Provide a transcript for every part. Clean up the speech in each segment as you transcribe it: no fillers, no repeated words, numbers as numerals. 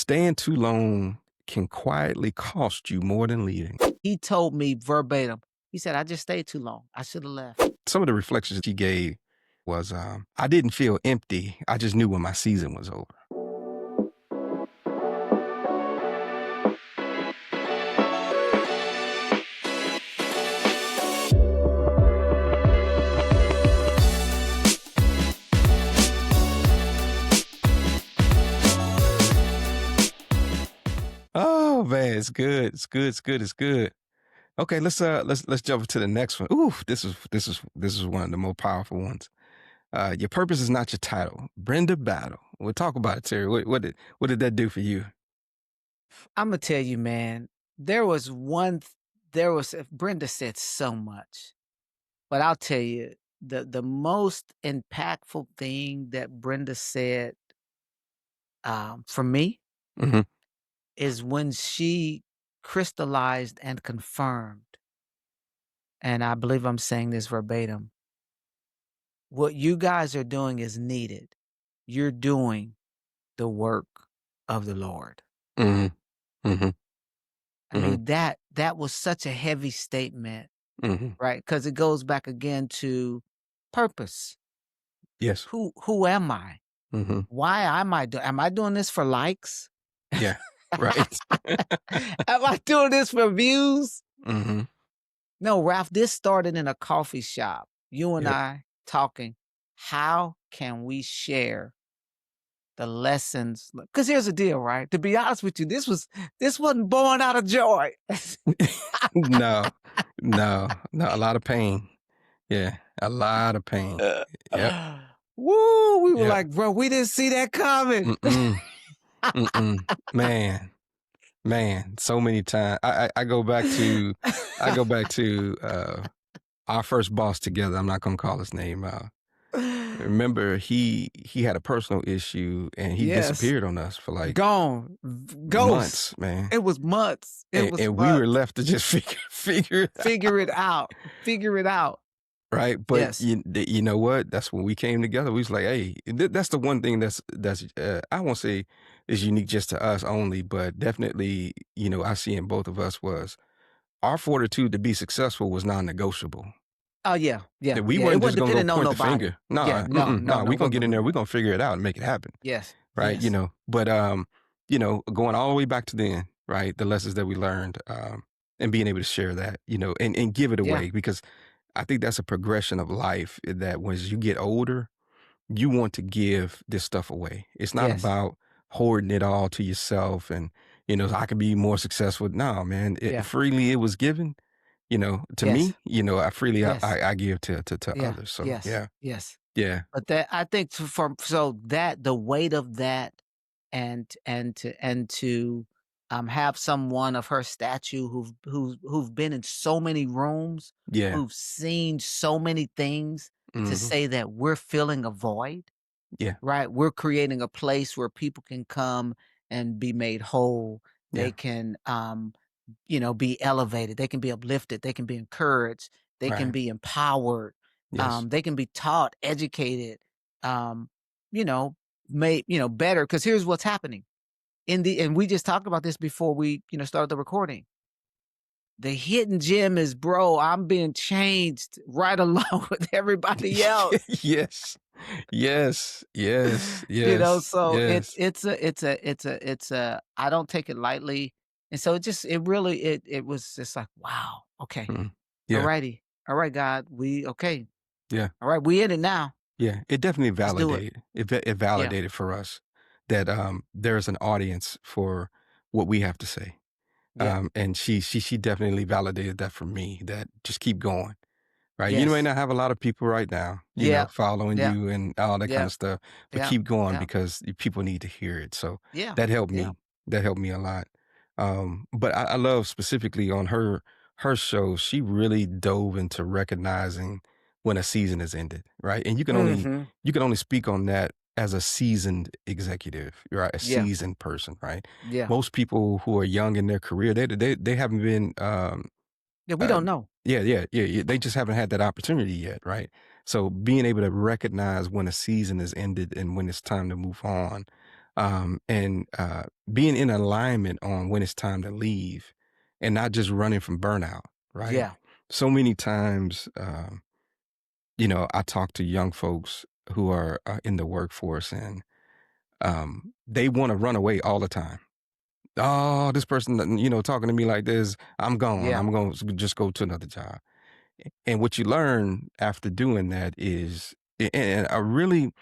Staying too long can quietly cost you more than leaving. He told me verbatim. He said, "I just stayed too long. I should have left." Some of the reflections he gave was, I didn't feel empty. I just knew when my season was over. Oh man, it's good. It's good. It's good. It's good. Okay, let's jump to the next one. Ooh, this is one of the more powerful ones. Your purpose is not your title. Brenda Battle. We'll talk about it, Terry. What did that do for you? Imma tell you, man, there was one th there was Brenda said so much, but I'll tell you, the most impactful thing that Brenda said, for me Hmm. is when she crystallized and confirmed, and I believe I'm saying this verbatim, "What you guys are doing is needed. You're doing the work of the Lord." Hmm. Hmm. I Hmm. mean, that was such a heavy statement, Hmm. right? Because it goes back again to purpose. Yes. Who am I? Hmm. Why am I doing this for likes? Yeah. Right. Am I doing this for views? Hmm. No, Ralph, this started in a coffee shop. You and Yep. I talking, how can we share the lessons? Because here's the deal, right? To be honest with you, this wasn't born out of joy. No. No. No. A lot of pain. Yeah. A lot of pain. Yep. Woo! We were Yep. like, bro, we didn't see that coming. Mm-mm. Mm-mm. Man. Man. So many times. I go back to our first boss together. I'm not gonna call his name out. Remember, he had a personal issue and he Yes, disappeared on us for like gone, ghost. months, man. It was months. It was And we were months. left to just figure it out, Figure it out. Figure it out. right? But Yes. you know what? That's when we came together. We was like, hey, that's the one thing that's I won't say is unique just to us only, but definitely, I see in both of us was our fortitude to be successful was non-negotiable. Oh yeah, yeah, That we yeah. It weren't just wasn't gonna go dependent on point the nobody. finger. No, Yeah, no, no, no, no. we It gonna wasn't get in on there. We nobody. gonna figure it out and make it happen. Yes, Right? yes, But going all the way back to then, right? The lessons that we learned, and being able to share that, and give it yeah, away because I think that's a progression of life that as you get older, you want to give this stuff away. It's not yes, about hoarding it all to yourself and, I could be more successful. No, man, yeah, freely it was given, to yes, me, I freely, yes, I give to yeah, others. So yes, yeah, yes. yeah, But that I think so that the weight of that and to have someone of her stature who've been in so many rooms, yeah, who've seen so many things to hmm, say that we're filling a void, yeah, right? We're creating a place where people can come and be made whole. They yeah, can be elevated, they can be uplifted, they can be encouraged, they can right, be empowered, yes, they can be taught, educated, um, you know, made, better. Because here's what's happening. And we just talked about this before we, started the recording. The hidden gem is, bro, I'm being changed right along with everybody else. yes, yes, yes, yes, So yes, it's a I don't take it lightly. And so it really it was just like, wow, okay. mm, yeah, Alrighty. All right, God. We okay. yeah. All right, we in it now. Yeah, it definitely Let's do it. validated. It Yeah. validated for us that there's an audience for what we have to say. Yeah. And she definitely validated that for me. That just keep going, right? You may Yes. not have a lot of people right now, Yeah. following Yeah. you and all that kind Yeah. of stuff, but Yeah. keep going Yeah. because people need to hear it. So Yeah. that helped Yeah. me. That helped me a lot. But I love specifically on her show, she really dove into recognizing when a season has ended, right? And Mhm. you can only speak on that as a seasoned executive, right? A Yeah. seasoned person, right? Yeah. Most people who are young in their career, they haven't been Yeah, we uh, don't know. yeah. They just haven't had that opportunity yet, right? So being able to recognize when a season is ended and when it's time to move on, and being in alignment on when it's time to leave and not just running from burnout, right? Yeah. So many times, I talk to young folks who are in the workforce and they want to run away all the time. Oh, this person, talking to me like this, I'm gone. Yeah. I'm going to just go to another job. And what you learn after doing that is, and I really,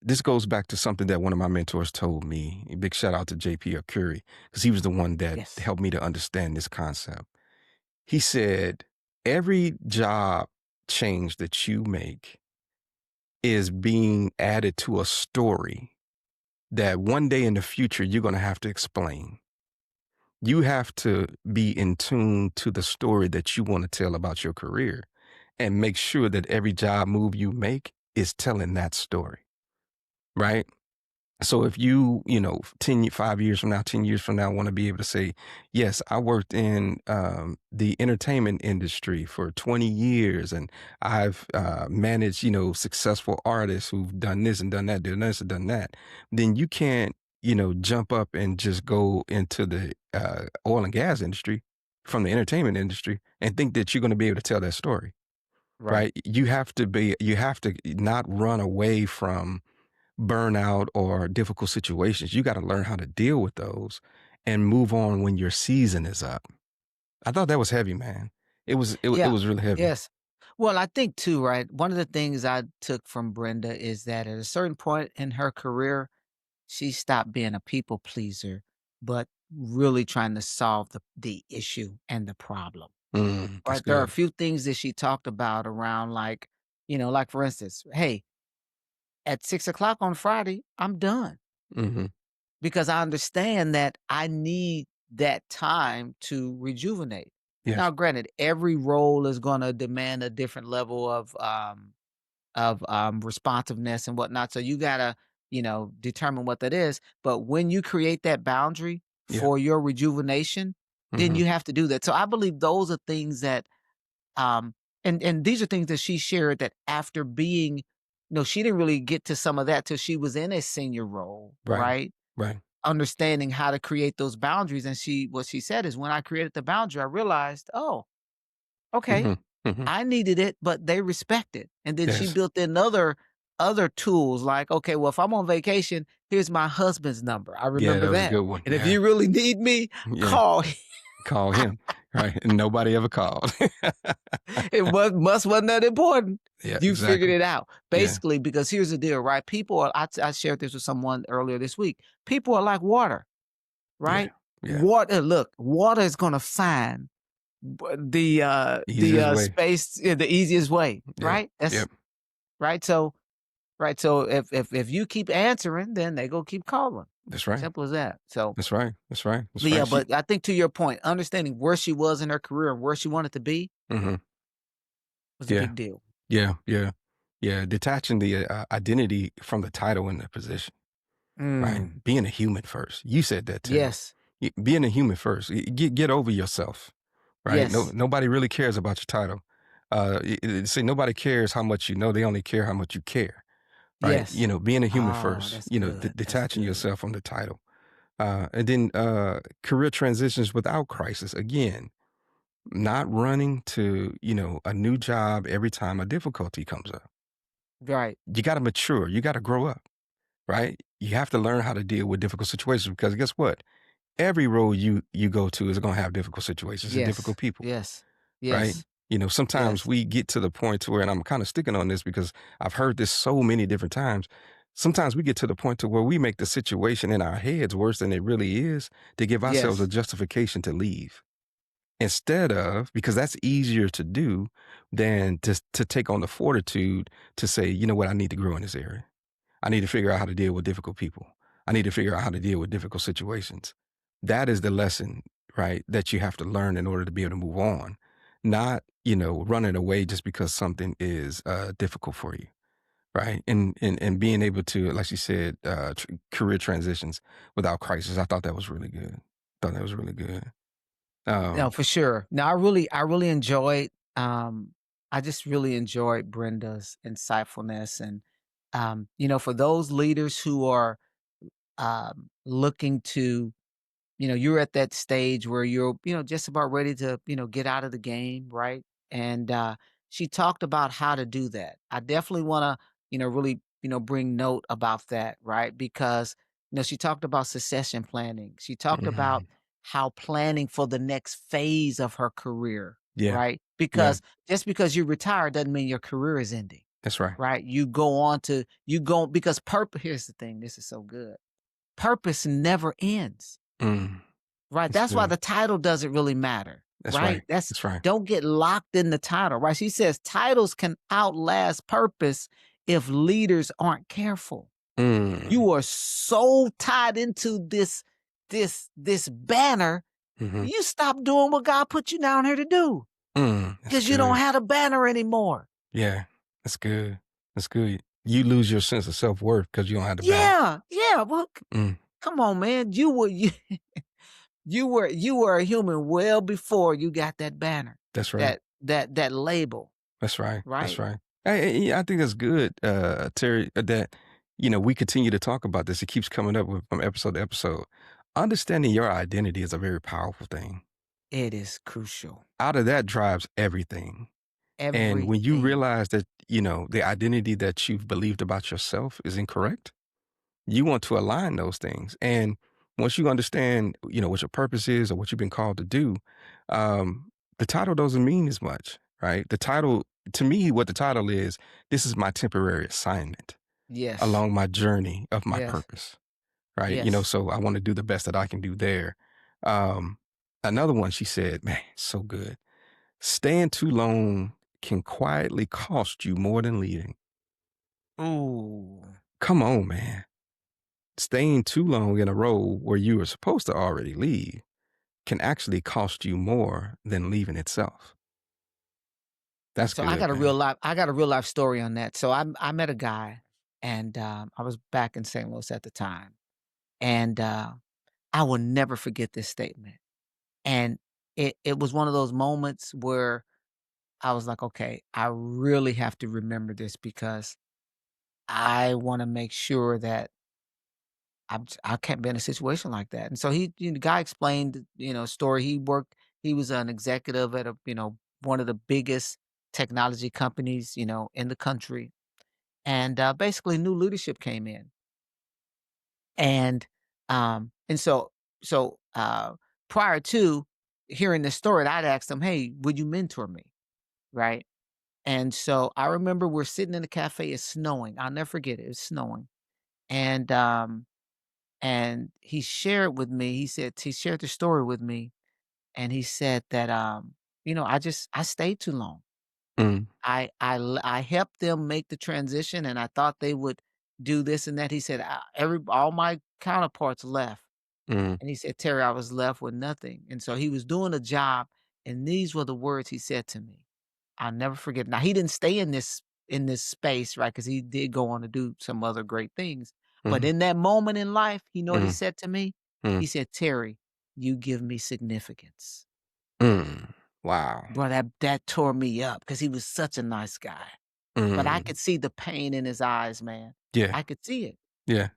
this goes back to something that one of my mentors told me. A big shout out to JP Curry, because he was the one that Yes. helped me to understand this concept. He said, every job change that you make is being added to a story that one day in the future you're going to have to explain. You have to be in tune to the story that you want to tell about your career and make sure that every job move you make is telling that story, right? So if you 5 years from now, 10 years from now, want to be able to say, yes, I worked in the entertainment industry for 20 years and I've managed, successful artists who've done this and done that, done this and done that, then you can't, jump up and just go into the oil and gas industry from the entertainment industry and think that you're going to be able to tell that story, Right. right? You have to not run away from burnout or difficult situations. You got to learn how to deal with those and move on when your season is up. I thought that was heavy, man. It Yeah. was really heavy. Yes. Well, I think too, right? One of the things I took from Brenda is that at a certain point in her career, she stopped being a people pleaser, but really trying to solve the issue and the problem. That's Right. There are a good. few things that she talked about around like, like for instance, hey, at 6 o'clock on Friday, I'm done Hmm. because I understand that I need that time to rejuvenate. Yes. Now, granted, every role is going to demand a different level of responsiveness and whatnot. So you gotta, determine what that is. But when you create that boundary Yeah. for your rejuvenation, then Hmm. you have to do that. So I believe those are things that um and these are things that she shared that after being, she didn't really get to some of that till she was in a senior role, Right. right? Right. Understanding how to create those boundaries. And what she said is when I created the boundary, I realized, oh, okay, Hmm. Hmm. I needed it, but they respect it. And then she Yes. built in other tools like, okay, well, if I'm on vacation, here's my husband's number. I Yeah, remember that was a that. good one. And if Yeah. you really need me, Yeah. call. Call him. Right. And nobody ever called. Wasn't that important. Yeah. You figured Exactly. it out. Yeah. Basically, because here's the deal, right? People are I shared this with someone earlier this week. People are like water, Yeah. right? Yeah. Water is gonna find the Easiest way. space the easiest way, Yep. right? That's Yep. right. So if you keep answering, then they go keep calling. That's right. Simple as that. So, That's right. That's right. That's but yeah, right. but I think to your point, understanding where she was in her career and where she wanted to be Hmm. was a Yeah. big deal. Yeah. Yeah. Yeah. Detaching the identity from the title and the position. Right? Mm, Being a human first. You said that too. yes, Being a human first. Get over yourself, right? No, yes, nobody really cares about your title. See, nobody cares how much you know. They only care how much you care, right? yes. Being a human Oh, first. that's good. That's Detaching good. yourself from the title, and then career transitions without crisis. Again, not running to a new job every time a difficulty comes up. Right. You got to mature. You got to grow up, right? You have to learn how to deal with difficult situations because guess what? Every role you go to is going to have difficult situations and difficult Yes. people, Yes. right? Yes. Sometimes Yes. we get to the point to where, and I'm kind of sticking on this because I've heard this so many different times. Sometimes we get to the point to where we make the situation in our heads worse than it really is to give ourselves a Yes. justification to leave instead of, because that's easier to do than to take on the fortitude to say, you know what, I need to grow in this area. I need to figure out how to deal with difficult people. I need to figure out how to deal with difficult situations. That is the lesson, right, that you have to learn in order to be able to move on, not, running away just because something is difficult for you, right? And being able to, like you said, career transitions without crisis. I thought that was really good. Thought that was really good. No, Um, for sure. Now I really enjoyed I just really enjoyed Brenda's insightfulness and for those leaders who are looking to, you're at that stage where you're, just about ready to, get out of the game, right? And she talked about how to do that. I definitely want to, really, bring note about that, right? Because, she talked about succession planning. She talked about Mhm. how planning for the next phase of her career, Yeah, right? yeah, Because just because you retire doesn't mean your career is ending, that's right. right? You go on to, you go, because purpose, here's the thing, this is so good. Purpose never ends. Mm, Right, that's that's why good. the title doesn't really matter, That's right? right. That's That's right. don't get locked in the title, right? She says titles can outlast purpose if leaders aren't careful. Mm, You are so tied into this banner, mhm, you stop doing what God put you down here to do that's because you don't good. have a banner anymore. Yeah, that's good. That's good. You lose your sense of self-worth because you don't have the banner. Yeah, yeah, well, Mm, come on, man. You were a human well before you got that banner, that's right. that label, That's right. That's right? right. Yeah, I think that's good, Terry, that, we continue to talk about this. It keeps coming up from episode to episode. Understanding your identity is a very powerful thing. It is crucial. Out of that drives everything. And when you Everything. realize that, the identity that you've believed about yourself is incorrect, you want to align those things. And once you understand, what your purpose is or what you've been called to do, the title doesn't mean as much, right? The title, to me, what the title is, this is my temporary assignment Yes. along my journey of my Yes. purpose, right? Yes. So I want to do the best that I can do there. Um, Another one, she said, man, so good. Staying too long can quietly cost you more than leaving. Ooh. Come on, man. Staying too long in a role where you were supposed to already leave can actually cost you more than leaving itself. That's So I got good, a real man. life I got a real life story on that. So I met a guy and I was back in St. Louis at the time. And I will never forget this statement. And it was one of those moments where I was like, okay, I really have to remember this because I want to make sure that I can't be in a situation like that. And so the guy explained, story. He was an executive at one of the biggest technology companies, in the country. And basically new leadership came in. And so prior to hearing this story, I'd asked him, "Hey, would you mentor me?" Right. And so I remember we're sitting in a cafe, it's snowing. I'll never forget it. It's snowing. And And he shared with me, he shared the story with me, and he said that, I stayed too long. Mm, I helped them make the transition, and I thought they would do this and that. He said, all my counterparts left." mm, And he said, "Terry, I was left with nothing." And so he was doing a job, and these were the words he said to me. I'll never forget. Now he didn't stay in this space, right? Because he did go on to do some other great things. But mm, in that moment in life, you know what he mm, said to me? mm, He said, "Terry, you give me significance." mm. Wow. Bro, that tore me up because he was such a nice guy. But I Mm. could see the pain in his eyes, man. Yeah, I could see it. yeah,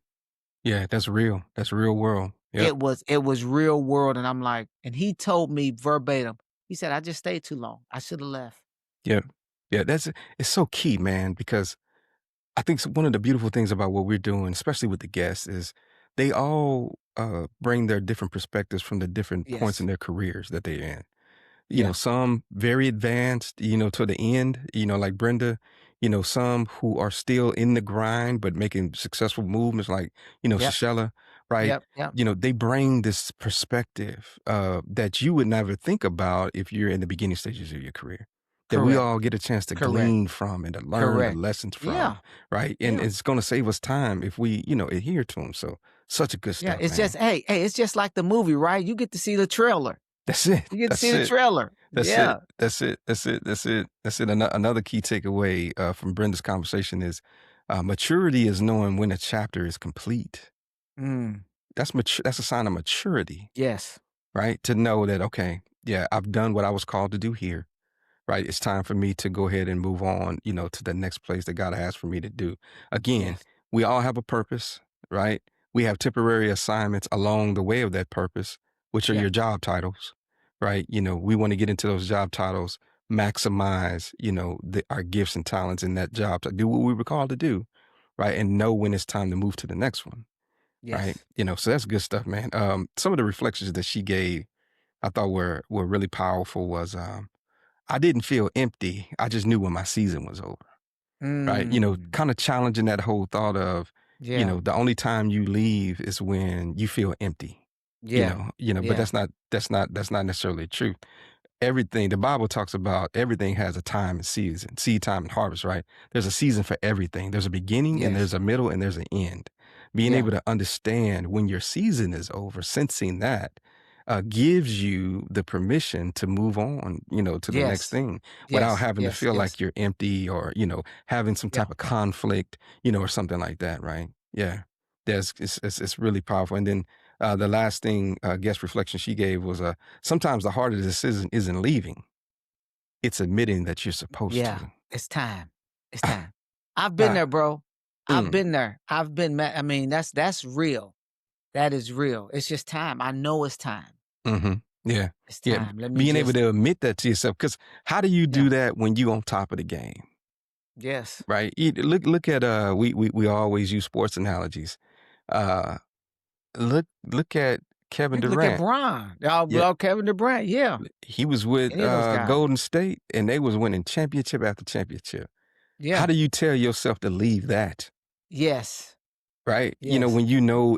yeah. That's real. That's real world. Yep, It was real world, and I'm like, and he told me verbatim. He said, "I just stayed too long. I should have left." yep, yeah. It's so key, man, because I think one of the beautiful things about what we're doing, especially with the guests, is they all bring their different perspectives from the different points in Yes. their careers that they're in. Yeah. Some very advanced, to the end, like Brenda, some who are still in the grind but making successful movements like, Yep. Shashella, right? Yep. Yep. They bring this perspective that you would never think about if you're in the beginning stages of your career. That we Correct. all get a chance to Correct. glean from and to learn the Correct. lessons from, Yeah. right? And Yeah. it's going to save us time if we, adhere to them. So such a good Yeah. stuff, It's man. just, hey, it's just like the movie, right? You get to see the trailer. That's it. You get to see That's the it. trailer. That's it. Yeah. That's it. That's it. That's it. That's it. Another key takeaway from Brenda's conversation is maturity is knowing when a chapter is complete. Mm. That's mature. That's a sign of maturity, Yes. right? To know that, okay, yeah, I've done what I was called to do here, right? It's time for me to go ahead and move on, to the next place that God has for me to do. Again, Yes. we all have a purpose, right? we have temporary assignments along the way of that purpose, which are Yeah. your job titles, right? We want to get into those job titles, maximize, our gifts and talents in that job to do what we were called to do, right? And know when it's time to move to the next one, right? Yes. So that's good stuff, man. Some of the reflections that she gave, I thought were really powerful. Was I didn't feel empty. I just knew when my season was over, right? Mm. Kind of challenging that whole thought of, Yeah. the only time you leave is when you feel empty. Yeah. But Yeah. that's not necessarily true. Everything the Bible talks about, everything has a time and season, seed time and harvest, right? There's a season for everything. There's a beginning and Yes. there's a middle and there's an end. Being Yeah. able to understand when your season is over, sensing that, gives you the permission to move on, to the next Yes. thing without Yes. having to Yes. feel Yes. like you're empty or, having some Yeah. type of conflict, or something like that, right? Yeah. It's really powerful. And then the last thing, guest reflection she gave was sometimes the hardest decision isn't leaving, it's admitting that you're supposed Yeah. to. It's time. It's time. I've been Ah, there, bro. I've mm, been there. I've been I mean, that's real. That is real. It's just time. I know it's time. hmm Yeah. It's Yeah. time. Let me Being able just to admit that to yourself. Because how do you yeah. do that when you on top of the game? Yes. Right? Look at we always use sports analogies. Uh look at Kevin You can look at Durant. Bron. Yeah. Kevin Durant. Yeah. He was with Any of those guys. Golden State and they was winning championship after championship. How Yeah. do you tell yourself to leave that? Yes. Right? Yes. When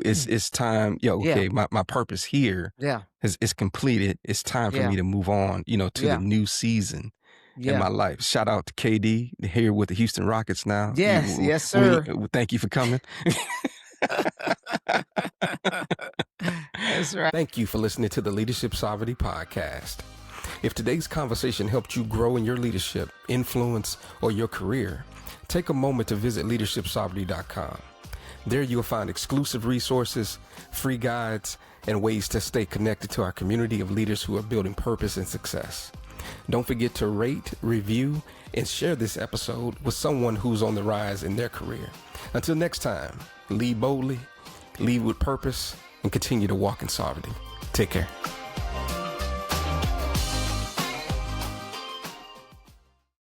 it's time, Yeah. okay, my purpose here Yeah. is completed. It's time for Yeah. me to move on, to the Yeah. new season in my Yeah. life. Shout out to KD here with the Houston Rockets now. Yes. Yes, sir. Thank you for coming. That's right. Thank you for listening to the Leadership Sovereignty Podcast. If today's conversation helped you grow in your leadership, influence, or your career, take a moment to visit leadershipsovereignty.com. There you'll find exclusive resources, free guides, and ways to stay connected to our community of leaders who are building purpose and success. Don't forget to rate, review, and share this episode with someone who's on the rise in their career. Until next time, lead boldly, lead with purpose, and continue to walk in sovereignty. Take care.